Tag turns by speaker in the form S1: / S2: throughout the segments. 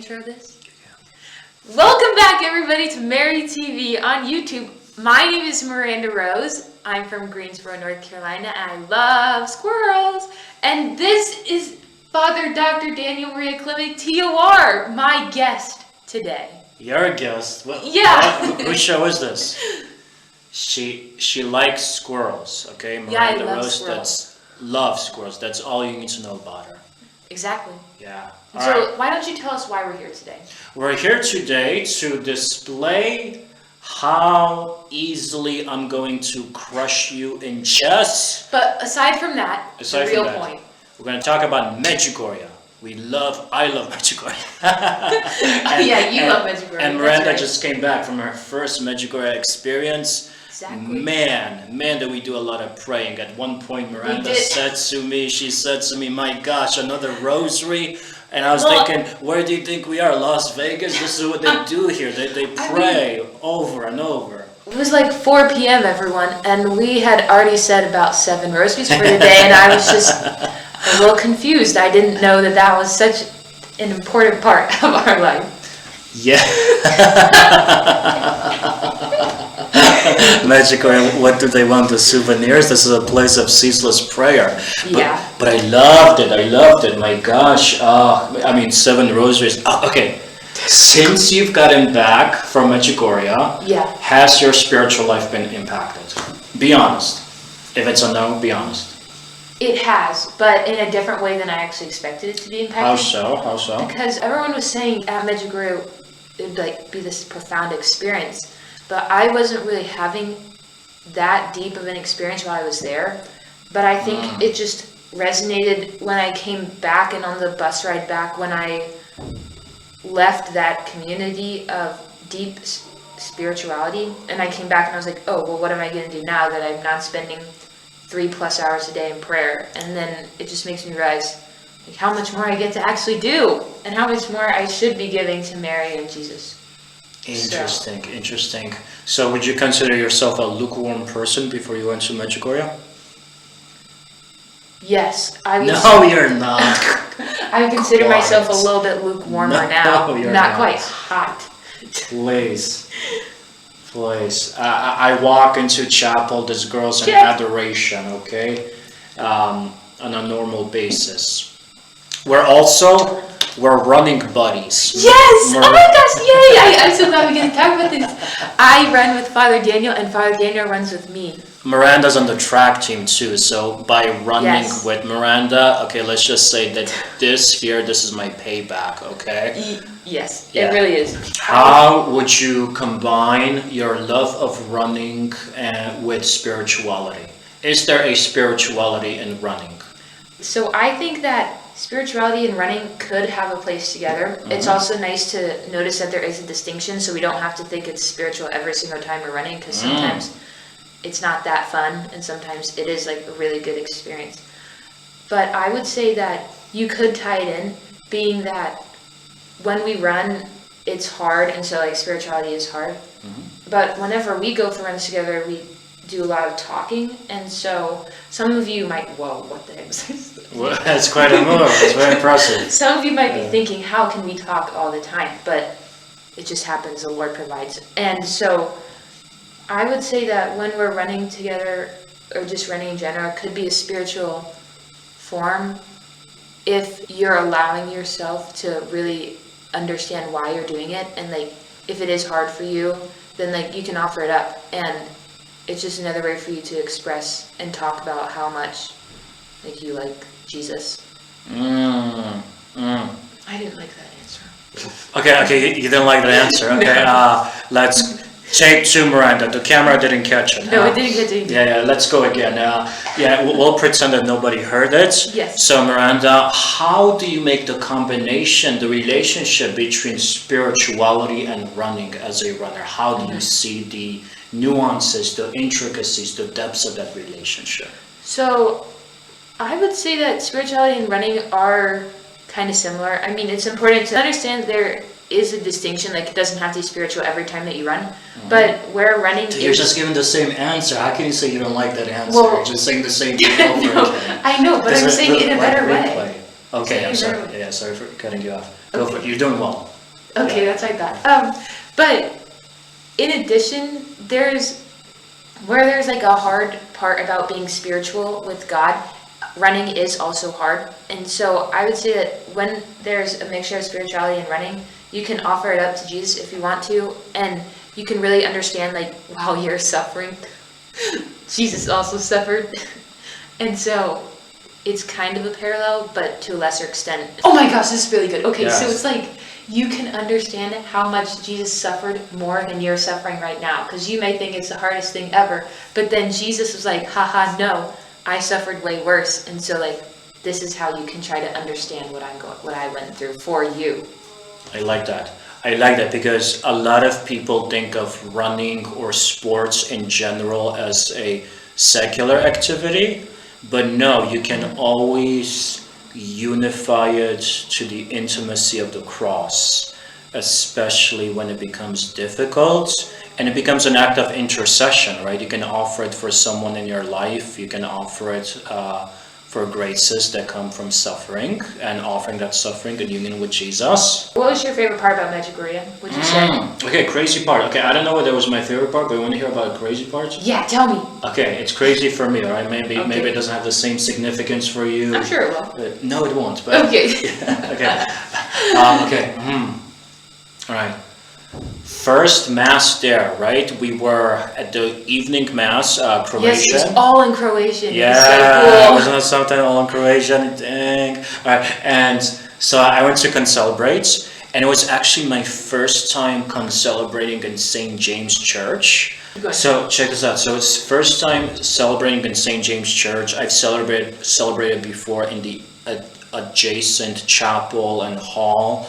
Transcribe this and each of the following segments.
S1: intro this? Welcome back, everybody, to Mary TV on YouTube. My name is Miranda Rose. I'm from Greensboro, North Carolina, and I love squirrels. And this is Father Dr. Daniel Maria Clement, TOR, my guest today.
S2: You're a guest? Well,
S1: yeah.
S2: Whose show is this? She likes squirrels, okay? Miranda
S1: Yeah, I love
S2: Rose,
S1: squirrels.
S2: Loves squirrels. That's all you need to know about her.
S1: Exactly.
S2: Yeah.
S1: So why don't you tell us why we're here today?
S2: We're here today to display how easily I'm going to crush you in chess.
S1: But aside from that, the real point.
S2: We're going to talk about Medjugorje. I love Magicoria.
S1: You love Medjugorje.
S2: And Miranda just came back from her first Medjugorje experience.
S1: Exactly.
S2: Man, did we do a lot of praying. At one point, Miranda said to me, my gosh, another rosary. And I was thinking, where do you think we are? Las Vegas? This is what they do here. They pray over and over.
S1: It was like 4 p.m., everyone, and we had already said about 7 rosaries for today, and I was just a little confused. I didn't know that was such an important part of our life.
S2: Yeah. Magicoria, what do they want? The souvenirs? This is a place of ceaseless prayer. But I loved it. My gosh. 7 rosaries. Okay. Since you've gotten back from Magicoria, has your spiritual life been impacted? Be honest. If it's a no, be honest.
S1: It has, but in a different way than I actually expected it to be impacted.
S2: How so? Because
S1: everyone was saying at Medjugorje it would be this profound experience, but I wasn't really having that deep of an experience while I was there. But I think it just resonated when I came back, and on the bus ride back, when I left that community of deep spirituality, and I came back and I was like, oh, well, what am I going to do now that I'm not spending 3+ hours a day in prayer? And then it just makes me realize how much more I get to actually do, and how much more I should be giving to Mary and Jesus.
S2: Interesting. So would you consider yourself a lukewarm person before you went to Medjugorje?
S1: Yes, I would.
S2: No, you're not.
S1: I consider myself a little bit lukewarmer now. Not quite hot.
S2: Please. I walk into chapel, this girl's in adoration, okay? On a normal basis. We're running buddies.
S1: Yes! Oh my gosh, yay! I'm so glad we get to talk about this. I run with Father Daniel, and Father Daniel runs with me.
S2: Miranda's on the track team too, so by running with Miranda, okay, let's just say that this is my payback, okay?
S1: Yes, it really is.
S2: How would you combine your love of running with spirituality? Is there a spirituality in running?
S1: So I think that spirituality and running could have a place together. It's also nice to notice that there is a distinction, so we don't have to think it's spiritual every single time we're running, because sometimes it's not that fun, and sometimes it is like a really good experience. But I would say that you could tie it in, being that when we run, it's hard, and so like spirituality is hard. But whenever we go for runs together, we do a lot of talking, and so some of you might, whoa, what the heck is this?
S2: Well, that's quite a move. It's very impressive.
S1: Some of you might be thinking, how can we talk all the time? But it just happens, the Lord provides. And so I would say that when we're running together, or just running in general, it could be a spiritual form if you're allowing yourself to really understand why you're doing it. And like, if it is hard for you, then like you can offer it up, and it's just another way for you to express and talk about how much like you like Jesus. I didn't like that answer.
S2: Okay, you didn't like that answer. Okay, let's take 2, Miranda. The camera didn't catch it.
S1: No, it didn't get it.
S2: Yeah, let's go again. We'll pretend that nobody heard it.
S1: Yes.
S2: So Miranda, how do you make the combination, the relationship between spirituality and running as a runner? How do you see the nuances, the intricacies, the depths of that relationship?
S1: So I would say that spirituality and running are kind of similar. I mean, it's important to understand there is a distinction. Like, it doesn't have to be spiritual every time that you run. But where running
S2: You're just giving the same answer. How can you say you don't like that answer?
S1: Well,
S2: You're just saying the same thing over again.
S1: I know, but I'm saying it in a better way.
S2: Okay, I'm sorry. Yeah, sorry for cutting you off. Go for it. You're doing well.
S1: Okay, that's what I thought. But in addition, there's like a hard part about being spiritual with God. Running is also hard. And so I would say that when there's a mixture of spirituality and running, you can offer it up to Jesus if you want to, and you can really understand, like, while you're suffering, Jesus also suffered. And so it's kind of a parallel, but to a lesser extent. Oh my gosh, this is really good. Okay, yes. So it's like you can understand how much Jesus suffered more than you're suffering right now, because you may think it's the hardest thing ever, but then Jesus was like, haha, no, I suffered way worse. And so, like, this is how you can try to understand what I went through for you.
S2: I like that. I like that because a lot of people think of running or sports in general as a secular activity, but no, you can always unify it to the intimacy of the cross, especially when it becomes difficult and it becomes an act of intercession, right? You can offer it for someone in your life, you can offer it for graces that come from suffering and offering that suffering in union with Jesus.
S1: What was your favorite part about Medjugorje, would you say?
S2: Okay, crazy part. Okay, I don't know whether that was my favorite part, but you want to hear about a crazy part?
S1: Yeah, tell me.
S2: Okay, it's crazy for me, alright? Maybe it doesn't have the same significance for you.
S1: I'm sure it will.
S2: No, it won't. But
S1: okay.
S2: Okay. Alright. First mass there, right? We were at the evening mass, Croatian.
S1: Yes, it was all in Croatian.
S2: Yeah,
S1: so cool.
S2: Wasn't that something all in Croatian? Dang. Alright, and so I went to concelebrate, and it was actually my first time concelebrating in St. James Church. So check this out. So it's first time celebrating in St. James Church. I've celebrated before in the adjacent chapel and hall.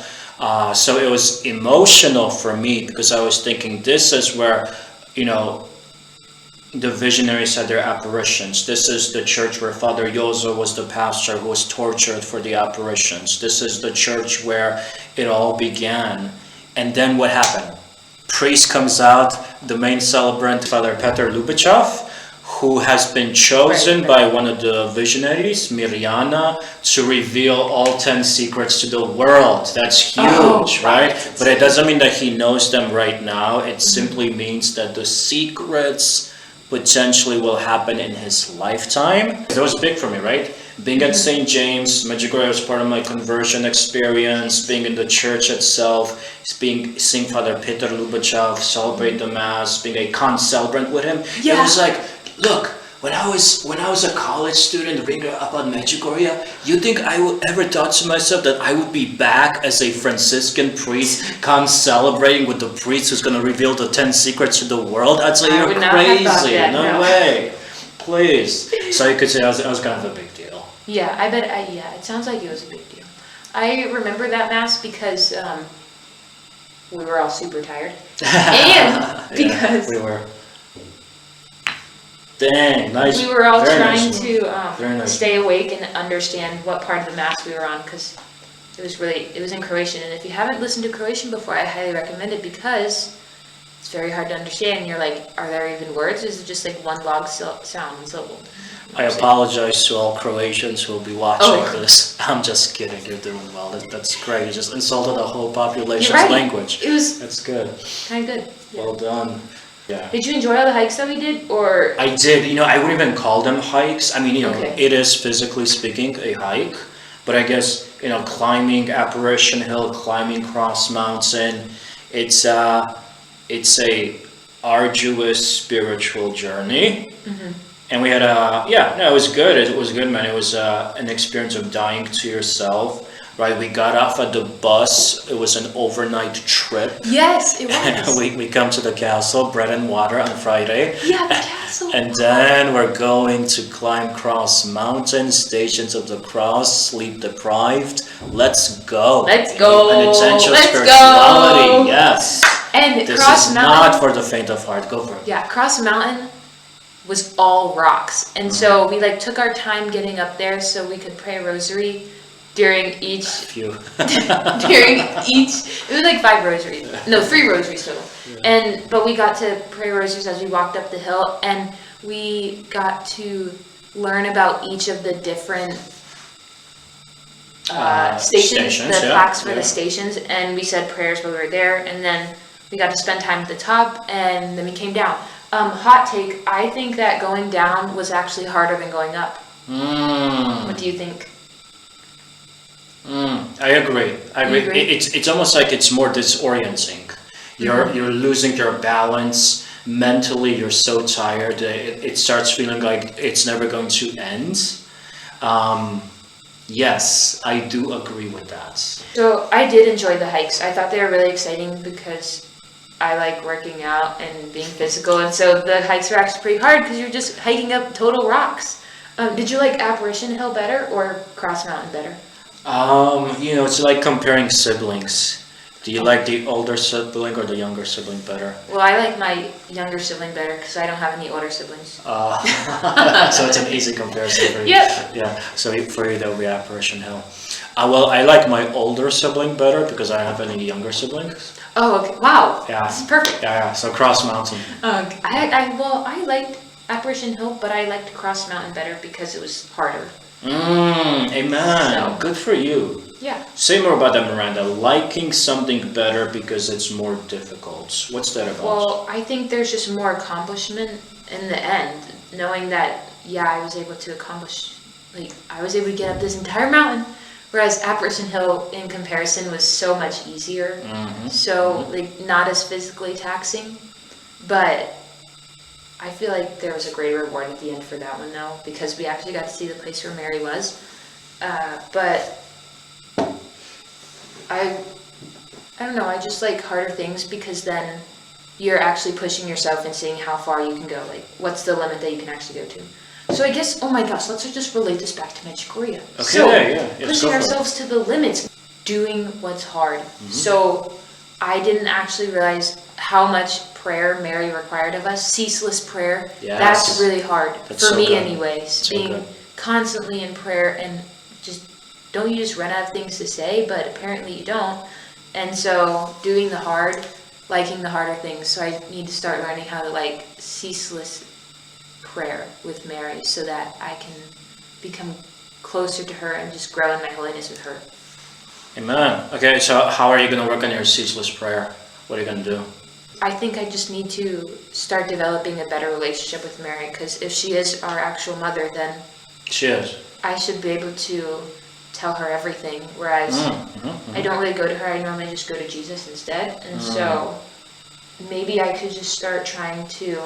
S2: So it was emotional for me because I was thinking this is where, the visionaries had their apparitions. This is the church where Father Jozo was the pastor who was tortured for the apparitions. This is the church where it all began. And then what happened? Priest comes out, the main celebrant, Father Petr Lubechav, who has been chosen by one of the visionaries, Mirjana, to reveal all 10 secrets to the world. That's huge, right? But it doesn't mean that he knows them right now. It simply means that the secrets potentially will happen in his lifetime. That was big for me, right? Being at St. James, Medjugorje was part of my conversion experience, being in the church itself, seeing Father Petr Lubechav celebrate the Mass, being a concelebrant with him. It was like, look, when I was a college student reading about Medjugorje, you think I would ever thought to myself that I would be back as a Franciscan priest, celebrating with the priest who's going to reveal the 10 secrets to the world? I'd say you're crazy. No way. Please. So you could say that was kind of a big deal.
S1: Yeah, I bet. It sounds like it was a big deal. I remember that Mass because we were all super tired, and because
S2: we were. Dang, nice.
S1: We were all trying
S2: nice
S1: to stay awake and understand what part of the Mass we were on, because it was in Croatian. And if you haven't listened to Croatian before, I highly recommend it because it's very hard to understand. And you're like, are there even words? Or is it just like one long sound and syllable?
S2: I apologize to all Croatians who will be watching this. I'm just kidding. You're doing well. That's great. You just insulted a whole population's language. That's good.
S1: Kind of good.
S2: Yeah. Well done. Yeah.
S1: Did you enjoy all the hikes that we did, or?
S2: I did. I wouldn't even call them hikes. I mean, it is physically speaking a hike, but I guess climbing Apparition Hill, climbing Cross Mountain, it's a arduous spiritual journey. Mm-hmm. And we had it was good. It was good, man. It was an experience of dying to yourself. Right, we got off at the bus. It was an overnight trip.
S1: Yes, it was.
S2: And we come to the castle, bread and water on Friday.
S1: Yeah, the castle.
S2: And then we're going to climb Cross Mountain, Stations of the Cross, sleep deprived. Let's go.
S1: Let's go.
S2: An essential spirituality. Yes.
S1: And
S2: this
S1: Cross
S2: is
S1: Mountain,
S2: not for the faint of heart. Go for it.
S1: Yeah, Cross Mountain was all rocks, and so we took our time getting up there so we could pray a rosary. During each, it was like 5 rosaries. No, 3 rosaries total. Yeah. But we got to pray rosaries as we walked up the hill, and we got to learn about each of the different stations, the
S2: yeah,
S1: plaques for
S2: yeah.
S1: the stations, and we said prayers while we were there, and then we got to spend time at the top, and then we came down. Hot take, I think that going down was actually harder than going up. What do you think?
S2: I agree.
S1: You agree?
S2: It's almost like it's more disorienting. You're losing your balance. Mentally, you're so tired. It starts feeling like it's never going to end. Yes, I do agree with that.
S1: So I did enjoy the hikes. I thought they were really exciting because I like working out and being physical, and so the hikes were actually pretty hard because you're just hiking up total rocks. Did you like Apparition Hill better or Cross Mountain better?
S2: It's like comparing siblings. Do you like the older sibling or the younger sibling better?
S1: Well, I like my younger sibling better because I don't have any older siblings.
S2: So it's an easy comparison for you.
S1: Yep.
S2: Yeah. So for you, that would be Apparition Hill. Well, I like my older sibling better because I don't have any younger siblings.
S1: Oh, okay. Wow.
S2: Yeah.
S1: This is perfect.
S2: Yeah. So Cross Mountain.
S1: Okay. I liked Apparition Hill, but I liked Cross Mountain better because it was harder.
S2: Amen.
S1: So.
S2: Good for you.
S1: Yeah.
S2: Say more about that, Miranda. Liking something better because it's more difficult. What's that about?
S1: Well, I think there's just more accomplishment in the end, knowing that, yeah, I was able to accomplish, like, I was able to get up this entire mountain, whereas Apparition Hill, in comparison, was so much easier. So, like, not as physically taxing, but I feel like there was a great reward at the end for that one, though, because we actually got to see the place where Mary was. But I don't know, I just like harder things because then you're actually pushing yourself and seeing how far you can go. Like, what's the limit that you can actually go to? So I guess, oh my gosh, let's just relate this back to Medjugorje.
S2: Okay,
S1: so,
S2: yeah.
S1: pushing ourselves to the limits, doing what's hard. So I didn't actually realize how much prayer Mary required of us. Ceaseless prayer.
S2: Yes.
S1: That's really hard.
S2: That's
S1: for
S2: so
S1: me
S2: good.
S1: anyways.
S2: So
S1: Being
S2: good.
S1: constantly in prayer and don't you just run out of things to say? But apparently you don't. And so doing the hard, liking the harder things. So I need to start learning how to like ceaseless prayer with Mary so that I can become closer to her and just grow in my holiness with her.
S2: Amen. Okay, so how are you going to work on your ceaseless prayer? What are you going to do?
S1: I think I just need to start developing a better relationship with Mary because if she is our actual mother, then
S2: She is.
S1: I should be able to tell her everything, whereas I don't really go to her. I normally just go to Jesus instead, and so maybe I could just start trying to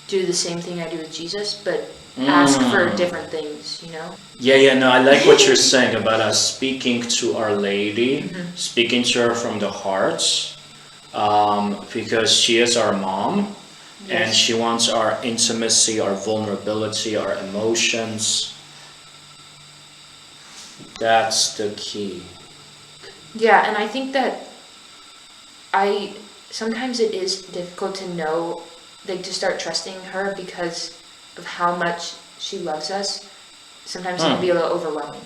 S1: do the same thing I do with Jesus, but ask for different things, you know?
S2: Yeah, no, I like what you're saying about us speaking to Our Lady, speaking to her from the heart, because she is our mom, and she wants our intimacy, our vulnerability, our emotions. That's the key.
S1: Yeah, and I think that sometimes it is difficult to know, like to start trusting her because of how much she loves us. Sometimes it can be a little overwhelming.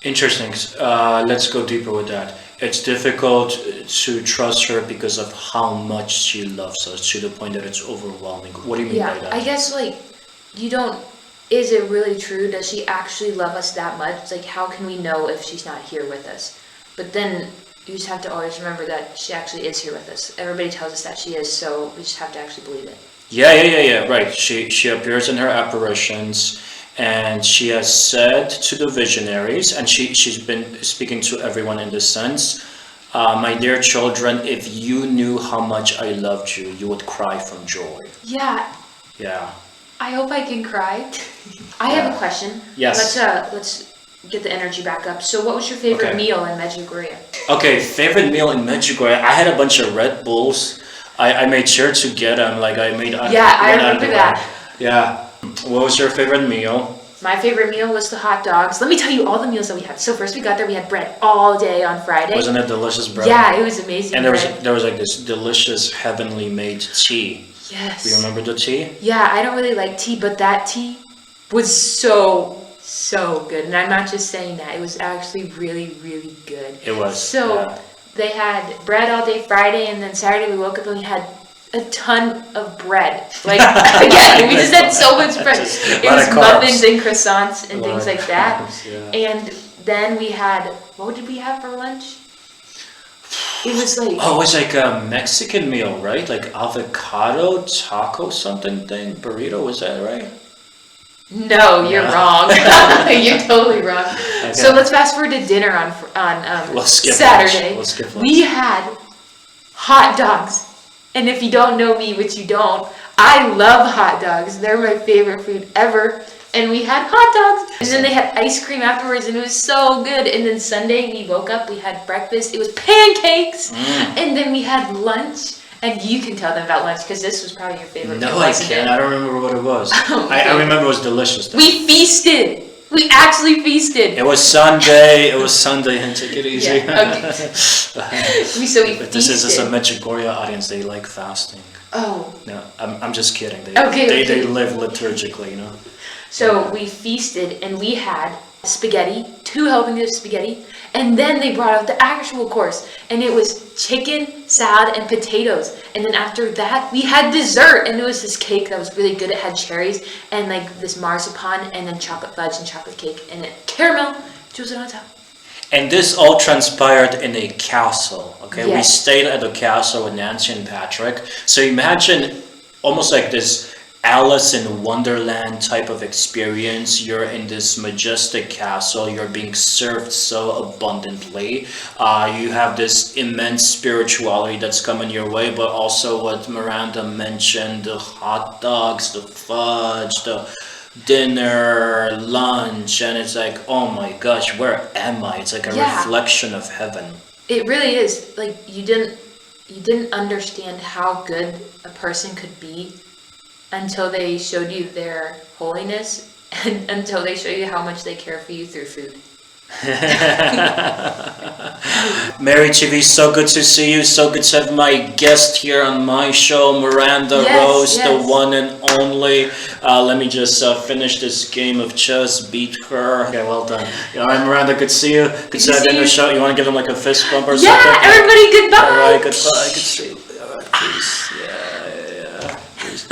S2: Interesting. Let's go deeper with that. It's difficult to trust her because of how much she loves us to the point that it's overwhelming. What do you mean by that?
S1: I guess like is it really true? Does she actually love us that much? Like, how can we know if she's not here with us? But then you just have to always remember that she actually is here with us. Everybody tells us that she is, so we just have to actually believe it.
S2: Yeah, right. She appears in her apparitions, and she has said to the visionaries, and she's been speaking to everyone in this sense, my dear children, if you knew how much I loved you, you would cry from joy.
S1: Yeah.
S2: Yeah.
S1: I hope I can cry. I have a question.
S2: Yes.
S1: Let's get the energy back up. So what was your favorite meal in Medjugorje?
S2: Okay, favorite meal in Medjugorje. I had a bunch of Red Bulls. I made sure to get them. Like I made.
S1: I remember that.
S2: Yeah. What was your favorite meal?
S1: My favorite meal was the hot dogs. Let me tell you all the meals that we had. So first we got there, we had bread all day on Friday.
S2: Wasn't it delicious bread?
S1: Yeah, it was amazing.
S2: And there was like this delicious heavenly made tea.
S1: Yes.
S2: Do you remember the tea?
S1: Yeah, I don't really like tea, but that tea was so good. And I'm not just saying that. It was actually really, really good.
S2: It was.
S1: So they had bread all day Friday, and then Saturday we woke up and we had a ton of bread. Like, again, we just had so much bread. It was muffins and croissants and things like that. And then we had, what did we have for lunch? It was like...
S2: Oh, it was like a Mexican meal, right? Like avocado, taco, something thing? Burrito, was that right?
S1: No, you're wrong. You're totally wrong. Okay. So let's fast forward to dinner on Saturday.
S2: Let's skip lunch.
S1: We had hot dogs. And if you don't know me, which you don't, I love hot dogs. They're my favorite food ever. And we had hot dogs. And then they had ice cream afterwards, and it was so good. And then Sunday, we woke up, we had breakfast. It was pancakes. And then we had lunch. And you can tell them about lunch, because this was probably your favorite.
S2: No, I can't. I don't remember what it was. I remember it was delicious, though.
S1: We feasted. We actually feasted.
S2: It was Sunday. And take it easy.
S1: Yeah, okay. We feasted.
S2: This is a Medjugorje audience. They like fasting.
S1: Oh.
S2: No, I'm just kidding. They live liturgically, you know.
S1: So we feasted, and we had spaghetti, 2 helpings of spaghetti, and then they brought out the actual course, and it was chicken, salad, and potatoes. And then after that, we had dessert, and it was this cake that was really good. It had cherries and like this marzipan, and then chocolate fudge and chocolate cake, and then caramel, which was on top.
S2: And this all transpired in a castle, okay?
S1: Yes.
S2: We stayed at the castle with Nancy and Patrick. So imagine almost like this Alice in Wonderland type of experience. You're in this majestic castle. You're being served so abundantly. You have this immense spirituality that's coming your way, but also what Miranda mentioned, the hot dogs, the fudge, the dinner, lunch, and it's like, oh my gosh, where am I? It's like a reflection of heaven.
S1: It really is. Like, you didn't understand how good a person could be until they showed you their holiness, and until they show you how much they care for you through food.
S2: Mary TV, so good to see you. So good to have my guest here on my show, Miranda Rose, the one and only. Let me just finish this game of chess, beat her. Okay, well done. All right, Miranda, good to see you. Good to have you in the show. You want to give them like a fist bump or something?
S1: Yeah, everybody, goodbye.
S2: All right, goodbye. Good to see you. All right, peace. Yeah. Peace.